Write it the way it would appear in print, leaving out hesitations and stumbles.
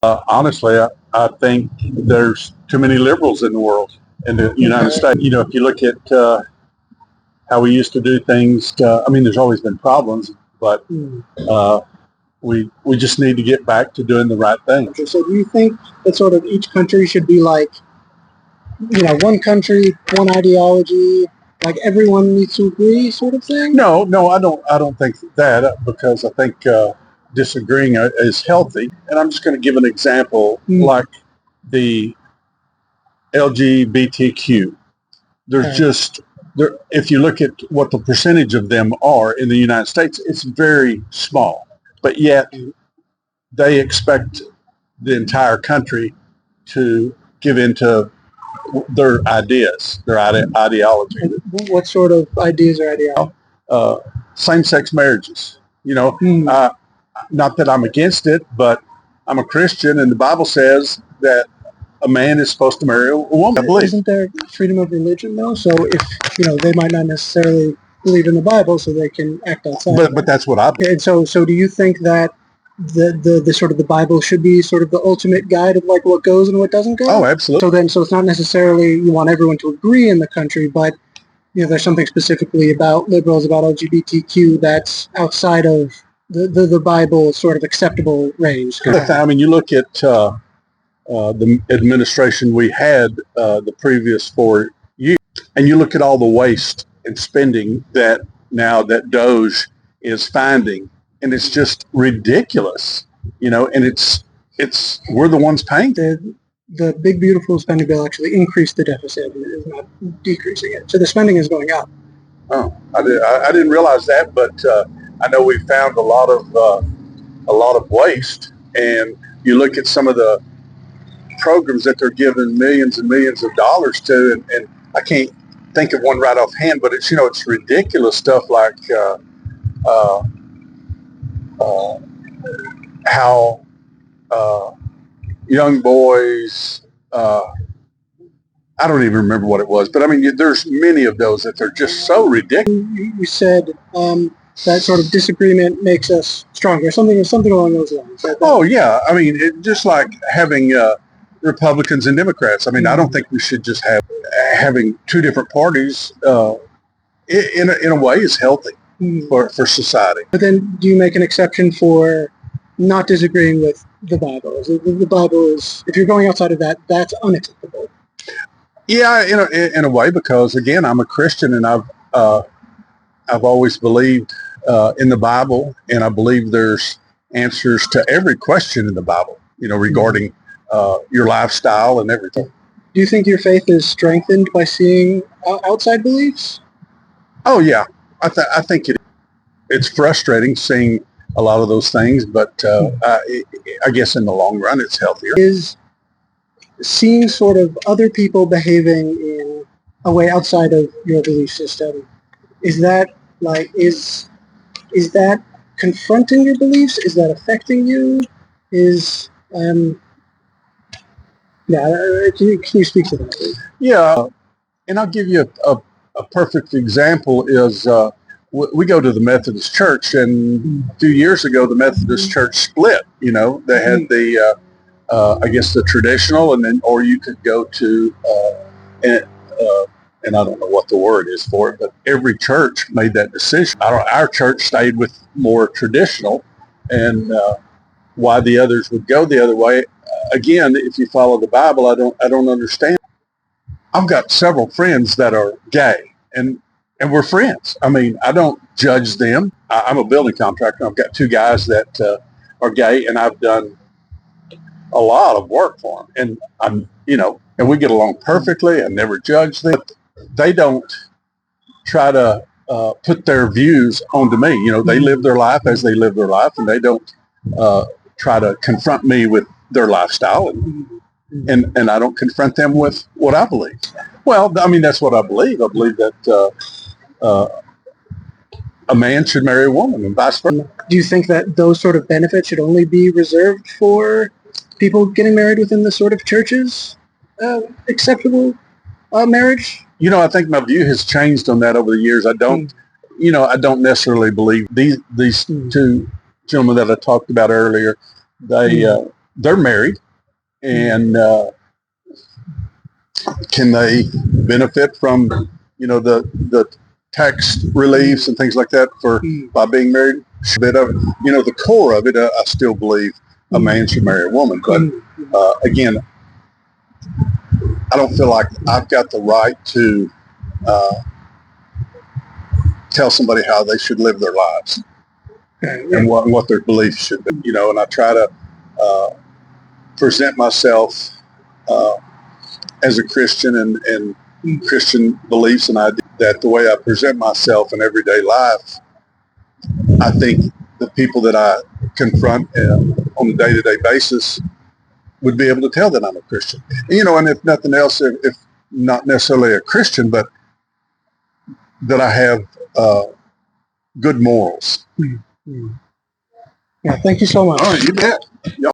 Honestly, I think there's too many liberals in the world, in the United States. You know, if you look at how we used to do things, I mean, there's always been problems, but uh, we just need to get back to doing the right thing. So do you think that sort of each country should be like, one country, one ideology, like everyone needs to agree sort of thing? No, I don't think that because I think disagreeing is healthy. And I'm just going to give an example, like the LGBTQ. There's just there. If you look at what the percentage of them are in the United States, it's very small. But yet they expect the entire country to give into their ideas, their ideology. What sort of ideas or ideology? Same-sex marriages. Not that I'm against it, but I'm a Christian, and the Bible says that a man is supposed to marry a woman. I believe. Isn't there freedom of religion though? So if they might not necessarily believe in the Bible, so they can act outside. But that's what I believe. And so do you think that the sort of the Bible should be sort of the ultimate guide of like what goes and what doesn't go? Oh, absolutely. So it's not necessarily you want everyone to agree in the country, but there's something specifically about liberals, about LGBTQ that's outside of the Bible sort of acceptable range. I mean, you look at the administration we had the previous 4 years, and you look at all the waste and spending that now that Doge is finding, and it's just ridiculous, and it's we're the ones paying. The big beautiful spending bill actually increased the deficit and is not decreasing it. So the spending is going up. Oh, I didn't realize that, but I know we found a lot of waste, and you look at some of the programs that they're giving millions and millions of dollars to, and I can't think of one right offhand, but it's it's ridiculous stuff like how young boys, I don't even remember what it was, but I mean, there's many of those that they're just so ridiculous. You said that sort of disagreement makes us stronger, something along those lines. Oh yeah, I mean, just like having Republicans and Democrats. I mean, I don't think we should just having two different parties. In a way, is healthy for society. But then, do you make an exception for not disagreeing with the Bible? The Bible is, if you're going outside of that, that's unacceptable. Yeah, in a way, because again, I'm a Christian, and I've always believed in the Bible, and I believe there's answers to every question in the Bible. Regarding your lifestyle and everything. Do you think your faith is strengthened by seeing outside beliefs? Oh yeah, I think it's frustrating seeing a lot of those things, but I guess in the long run, it's healthier. Is seeing sort of other people behaving in a way outside of your belief system, is that confronting your beliefs? Is that affecting you? Can you speak to that, please? Yeah, and I'll give you a perfect example is we go to the Methodist Church, and 2 years ago the Methodist Church split. They had the I guess the traditional, or you could go to and I don't know what the word is for it, but every church made that decision. Our church stayed with more traditional, and why the others would go the other way. Again, if you follow the Bible, I don't understand. I've got several friends that are gay, and we're friends. I mean, I don't judge them. I'm a building contractor. I've got 2 guys that are gay, and I've done a lot of work for them. And and we get along perfectly. I never judge them. They don't try to put their views onto me. They live their life as they live their life, and they don't try to confront me with their lifestyle, and I don't confront them with what I believe. Well, I mean, that's what I believe. I believe that a man should marry a woman and vice versa. Do you think that those sort of benefits should only be reserved for people getting married within the sort of church's acceptable marriage? I think my view has changed on that over the years. I don't necessarily believe these 2 gentlemen that I talked about earlier. they're married, and can they benefit from, the tax reliefs and things like that by being married? A bit of, the core of it, I still believe a man should marry a woman, but again, I don't feel like I've got the right to tell somebody how they should live their lives and what their beliefs should be. And I try to present myself as a Christian and Christian beliefs and ideas, that the way I present myself in everyday life, I think the people that I confront on a day-to-day basis would be able to tell that I'm a Christian. And if nothing else, if not necessarily a Christian, but that I have good morals. Yeah, thank you so much. All right, you bet.